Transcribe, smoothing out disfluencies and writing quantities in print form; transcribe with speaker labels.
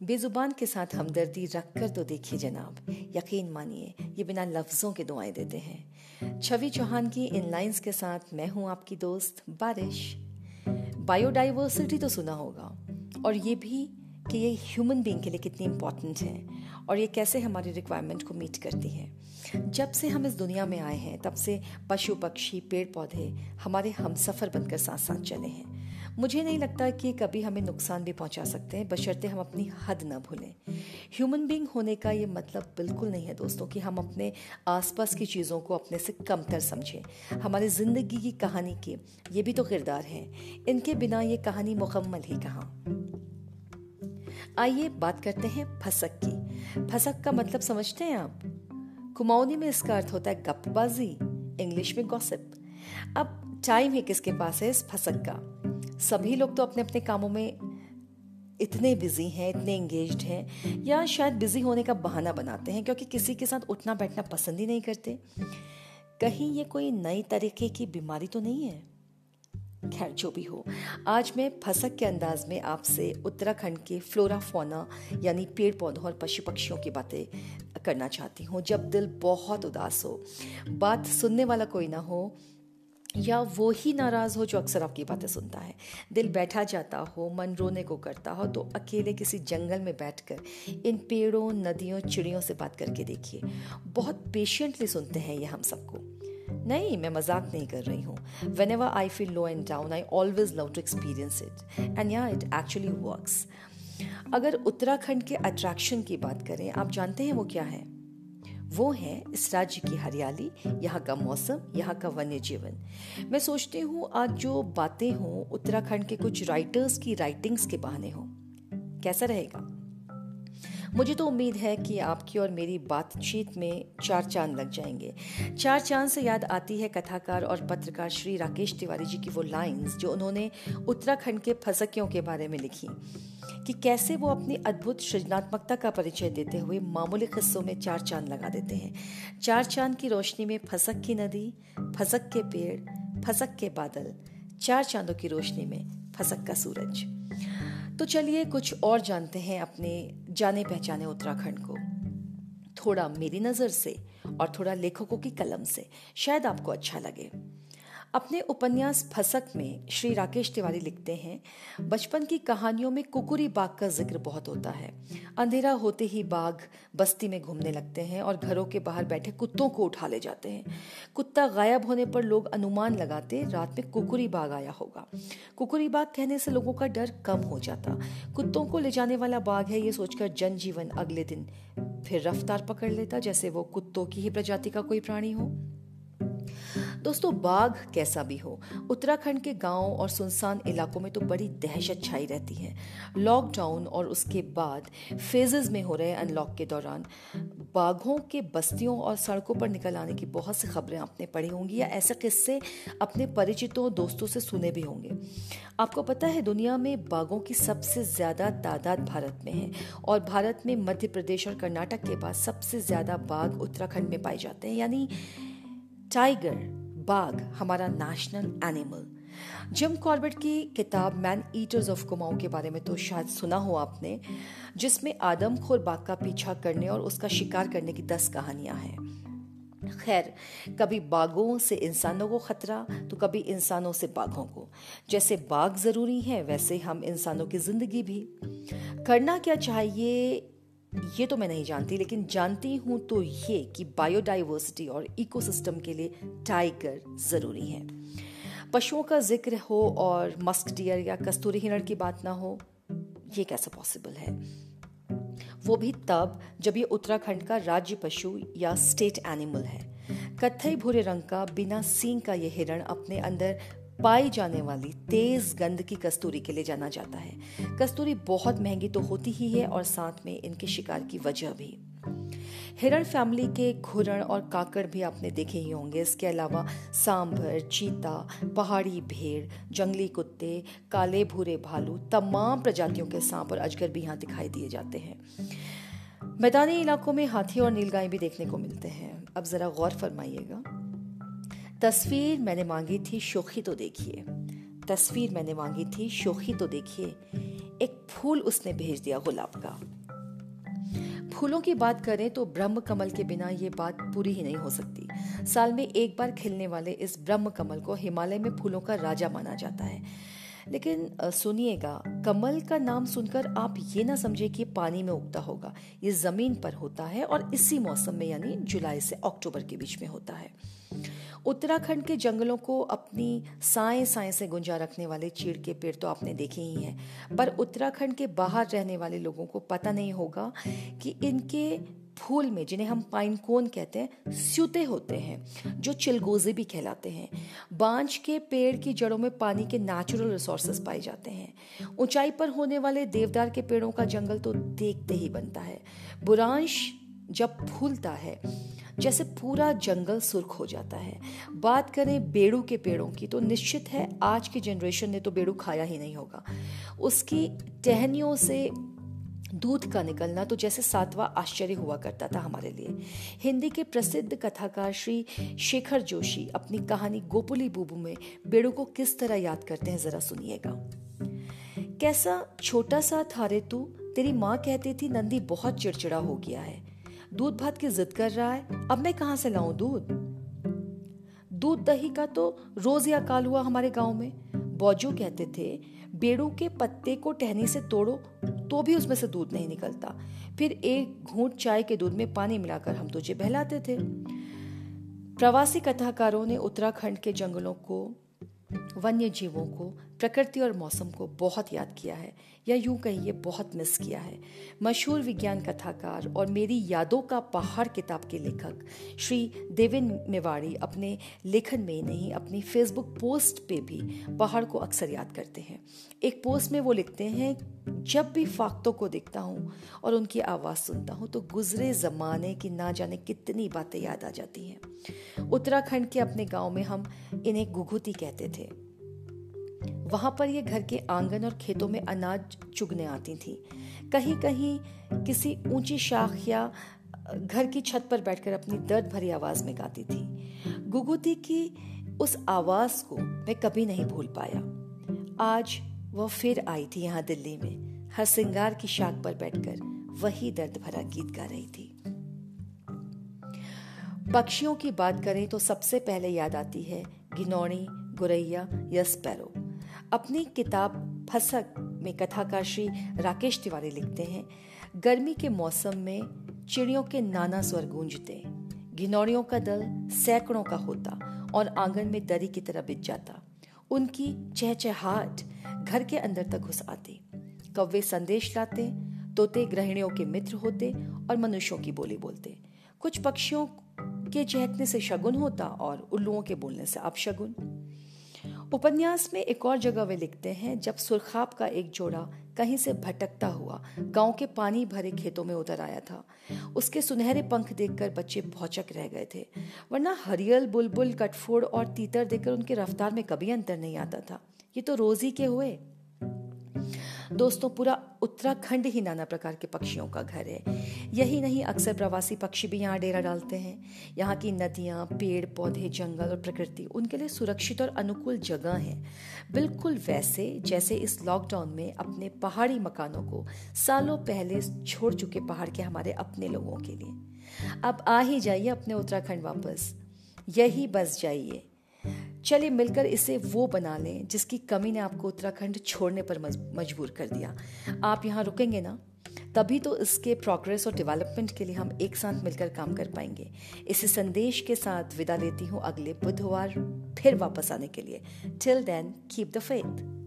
Speaker 1: बेजुबान के साथ हमदर्दी रख कर तो देखिए जनाब, यकीन मानिए ये बिना लफ्ज़ों के दुआएं देते हैं। छवि चौहान की इन लाइंस के साथ मैं हूँ आपकी दोस्त बारिश। बायोडाइवर्सिटी तो सुना होगा, और ये भी कि ये ह्यूमन बीइंग के लिए कितनी इम्पॉर्टेंट है और ये कैसे हमारी रिक्वायरमेंट को मीट करती है। जब से हम इस दुनिया में आए हैं तब से पशु पक्षी पेड़ पौधे हमारे हमसफ़र बनकर साथ साथ चले हैं। मुझे नहीं लगता कि कभी हमें नुकसान भी पहुंचा सकते हैं, बशर्ते हम अपनी हद न भूलें। ह्यूमन बीइंग होने का ये मतलब बिल्कुल नहीं है दोस्तों कि हम अपने आसपास की चीज़ों को अपने से कमतर समझें। हमारी ज़िंदगी की कहानी के ये भी तो किरदार हैं, इनके बिना ये कहानी मुकम्मल ही कहाँ। आइए बात करते हैं फसक की। फसक का मतलब समझते हैं आप? कुमाऊनी में इसका अर्थ होता है गपबाजी, इंग्लिश में गॉसिप। अब टाइम ही किसके पास है इस फसक का? सभी लोग तो अपने अपने कामों में इतने बिजी हैं, इतने एंगेज्ड हैं, या शायद बिजी होने का बहाना बनाते हैं क्योंकि किसी के साथ उठना बैठना पसंद ही नहीं करते। कहीं ये कोई नई तरीके की बीमारी तो नहीं है? खैर जो भी हो, आज मैं फसक के अंदाज में आपसे उत्तराखंड के फ्लोरा फौना यानी पेड़ पौधों और पशु पक्षियों की बातें करना चाहती हूँ। जब दिल बहुत उदास हो, बात सुनने वाला कोई ना हो, या वो ही नाराज हो जो अक्सर आपकी बातें सुनता है, दिल बैठा जाता हो, मन रोने को करता हो, तो अकेले किसी जंगल में बैठकर इन पेड़ों, नदियों, चिड़ियों से बात करके देखिए। बहुत पेशेंटली सुनते हैं ये हम सबको। नहीं, मैं मजाक नहीं कर रही हूँ। Whenever I feel low and down, I always love to experience it. And yeah, it actually works. अगर उत्तराखंड के अट्रैक्शन की बात करें, आप जानते हैं वो क्या है? वो है इस राज्य की हरियाली, यहाँ का मौसम, यहाँ का वन्य जीवन। मैं सोचती हूँ आज जो बातें हों उत्तराखंड के कुछ राइटर्स की राइटिंग्स के बहाने हों। कैसा रहेगा? मुझे तो उम्मीद है कि आपकी और मेरी बातचीत में 4 चांद लग जाएंगे। 4 चांद से याद आती है कथाकार और पत्रकार श्री राकेश तिवारी जी की वो लाइंस जो उन्होंने उत्तराखंड के फसकियों के बारे में लिखी, कि कैसे वो अपनी अद्भुत सृजनात्मकता का परिचय देते हुए मामूली किस्सों में 4 चांद लगा देते हैं। 4 चांद की रोशनी में फसक की नदी, फसक के पेड़, फसक के बादल, 4 चांदों की रोशनी में फसक का सूरज। तो चलिए कुछ और जानते हैं अपने जाने पहचाने उत्तराखंड को, थोड़ा मेरी नज़र से और थोड़ा लेखकों की कलम से। शायद आपको अच्छा लगे। अपने उपन्यास फसक में श्री राकेश तिवारी लिखते हैं, बचपन की कहानियों में कुकुरी बाग का जिक्र बहुत होता है। अंधेरा होते ही बाघ बस्ती में घूमने लगते हैं और घरों के बाहर बैठे कुत्तों को उठा ले जाते हैं। कुत्ता गायब होने पर लोग अनुमान लगाते रात में कुकुरी बाग आया होगा। कुकुरी बाग कहने से लोगों का डर कम हो जाता। कुत्तों को ले जाने वाला बाघ है ये सोचकर जनजीवन अगले दिन फिर रफ्तार पकड़ लेता, जैसे वो कुत्तों की ही प्रजाति का कोई प्राणी हो। दोस्तों, बाघ कैसा भी हो, उत्तराखंड के गांव और सुनसान इलाकों में तो बड़ी दहशत छाई रहती है। लॉकडाउन और उसके बाद फेजेस में हो रहे अनलॉक के दौरान बाघों के बस्तियों और सड़कों पर निकल आने की बहुत सी खबरें आपने पढ़ी होंगी, या ऐसे किस्से अपने परिचितों दोस्तों से सुने भी होंगे। आपको पता है दुनिया में बाघों की सबसे ज्यादा तादाद भारत में है, और भारत में मध्य प्रदेश और कर्नाटक के बाद सबसे ज्यादा बाघ उत्तराखंड में पाए जाते हैं। यानी टाइगर, बाघ हमारा नेशनल एनिमल। जिम कॉर्बेट की किताब मैन ईटर्स ऑफ कुमाऊं के बारे में तो शायद सुना हो आपने, जिसमें आदमखोर बाघ का पीछा करने और उसका शिकार करने की 10 कहानियां हैं। खैर, कभी बाघों से इंसानों को खतरा तो कभी इंसानों से बाघों को। जैसे बाघ जरूरी है वैसे हम इंसानों की जिंदगी भी। करना क्या चाहिए ये तो मैं नहीं जानती, लेकिन जानती हूं तो ये कि बायोडाइवर्सिटी और इकोसिस्टम के लिए टाइगर जरूरी है। पशुओं का जिक्र हो और मस्क डियर या कस्तूरी हिरण की बात ना हो, ये कैसे पॉसिबल है? वो भी तब जब ये उत्तराखंड का राज्य पशु या स्टेट एनिमल है। कत्थई भूरे रंग का बिना सींग का ये हिरण अपने अंदर पाई जाने वाली तेज गंध की कस्तूरी के लिए जाना जाता है। कस्तूरी बहुत महंगी तो होती ही है, और साथ में इनके शिकार की वजह भी। हिरण फैमिली के घुरण और काकड़ भी आपने देखे ही होंगे। इसके अलावा सांभर, चीता, पहाड़ी भेड़, जंगली कुत्ते, काले भूरे भालू, तमाम प्रजातियों के सांप और अजगर भी यहाँ दिखाई दिए जाते हैं। मैदानी इलाकों में हाथी और नीलगाय भी देखने को मिलते हैं। अब जरा गौर फरमाइएगा। तस्वीर मैंने मांगी थी शोखी तो देखिए, तस्वीर मैंने मांगी थी शोखी तो देखिए, एक फूल उसने भेज दिया गुलाब का। फूलों की बात करें तो ब्रह्म कमल के बिना ये बात पूरी ही नहीं हो सकती। साल में एक बार खिलने वाले इस ब्रह्म कमल को हिमालय में फूलों का राजा माना जाता है। लेकिन सुनिएगा, कमल का नाम सुनकर आप ये ना समझे कि पानी में उगता होगा। ये जमीन पर होता है और इसी मौसम में यानी जुलाई से अक्टूबर के बीच में होता है। उत्तराखंड के जंगलों को अपनी साएं साएं से गुंजा रखने वाले चीड़ के पेड़ तो आपने देखे ही हैं, पर उत्तराखंड के बाहर रहने वाले लोगों को पता नहीं होगा कि इनके फूल में, जिन्हें हम पाइन कोन कहते हैं, स्यूते होते हैं जो चिलगोजे भी कहलाते हैं। बांज के पेड़ की जड़ों में पानी के नेचुरल रिसोर्सेज पाए जाते हैं। ऊंचाई पर होने वाले देवदार के पेड़ों का जंगल तो देखते ही बनता है। बुरांश जब फूलता है जैसे पूरा जंगल सुर्ख हो जाता है। बात करें बेड़ू के पेड़ों की तो निश्चित है आज की जनरेशन ने तो बेड़ू खाया ही नहीं होगा। उसकी टहनियों से दूध का निकलना तो जैसे सातवां आश्चर्य हुआ करता था हमारे लिए। हिंदी के प्रसिद्ध कथाकार श्री शेखर जोशी अपनी कहानी गोपुली बुबू में बेड़ू को किस तरह याद करते हैं, जरा सुनिएगा। कैसा छोटा सा था रे तू, तेरी माँ कहती थी नंदी बहुत चिड़चिड़ा हो गया है, दूध भात की जिद कर रहा है, अब मैं कहां से लाऊं दूध। दूध दही का तो रोज या काल हुआ हमारे गांव में। बौजू कहते थे बेड़ू के पत्ते को टहनी से तोड़ो तो भी उसमें से दूध नहीं निकलता, फिर एक घूंट चाय के दूध में पानी मिलाकर हम तुझे बहलाते थे। प्रवासी कथाकारों ने उत्तराखंड के जंगलों को, वन्य जीवों को, प्रकृति और मौसम को बहुत याद किया है, या यूं कहिए बहुत मिस किया है। मशहूर विज्ञान कथाकार और मेरी यादों का पहाड़ किताब के लेखक श्री देवेन मेवाड़ी अपने लेखन में नहीं, अपनी फेसबुक पोस्ट पे भी पहाड़ को अक्सर याद करते हैं। एक पोस्ट में वो लिखते हैं, जब भी फाख्तों को देखता हूँ और उनकी आवाज़ सुनता हूँ तो गुजरे ज़माने की ना जाने कितनी बातें याद आ जाती हैं। उत्तराखंड के अपने गांव में हम इन्हें घुघुती कहते थे। वहां पर ये घर के आंगन और खेतों में अनाज चुगने आती थी। कहीं कहीं किसी ऊंची शाख या घर की छत पर बैठकर अपनी दर्द भरी आवाज में गाती थी। घुघुती की उस आवाज को मैं कभी नहीं भूल पाया। आज वह फिर आई थी यहाँ दिल्ली में, हर सिंगार की शाख पर बैठकर वही दर्द भरा गीत गा रही थी। पक्षियों की बात करें तो सबसे पहले याद आती है गिनौनी, गुरैया या स्पैरो। अपनी किताब फसक में कथाकार श्री राकेश तिवारी लिखते हैं, गर्मी के मौसम में चिड़ियों के नाना स्वर गूंजते, गिनौरियों का दल सैकड़ों का होता और आंगन में दरी की तरह बिछ जाता। उनकी चहचहाट घर के अंदर तक घुस आती। कौवे संदेश लाते, तोते गृहिणियों के मित्र होते और मनुष्यों की बोली बोलते। कुछ पक्षियों के चहकने से शगुन होता और उल्लुओं के बोलने से अपशगुन। उपन्यास में एक और जगह वे लिखते हैं, जब सुरखाब का एक जोड़ा कहीं से भटकता हुआ गांव के पानी भरे खेतों में उतर आया था। उसके सुनहरे पंख देखकर बच्चे भौचक रह गए थे, वरना हरियल, बुलबुल, कटफोड़ और तीतर देखकर उनके रफ्तार में कभी अंतर नहीं आता था। ये तो रोजी के हुए। दोस्तों, पूरा उत्तराखंड ही नाना प्रकार के पक्षियों का घर है। यही नहीं, अक्सर प्रवासी पक्षी भी यहाँ डेरा डालते हैं। यहाँ की नदियाँ, पेड़ पौधे, जंगल और प्रकृति उनके लिए सुरक्षित और अनुकूल जगह है, बिल्कुल वैसे जैसे इस लॉकडाउन में अपने पहाड़ी मकानों को सालों पहले छोड़ चुके पहाड़ के हमारे अपने लोगों के लिए। अब आ ही जाइए अपने उत्तराखंड वापस, यही बस जाइए। चलिए मिलकर इसे वो बना लें जिसकी कमी ने आपको उत्तराखंड छोड़ने पर मजबूर कर दिया। आप यहाँ रुकेंगे ना, तभी तो इसके प्रोग्रेस और डेवलपमेंट के लिए हम एक साथ मिलकर काम कर पाएंगे। इसी संदेश के साथ विदा लेती हूँ अगले बुधवार फिर वापस आने के लिए। Till then keep the faith.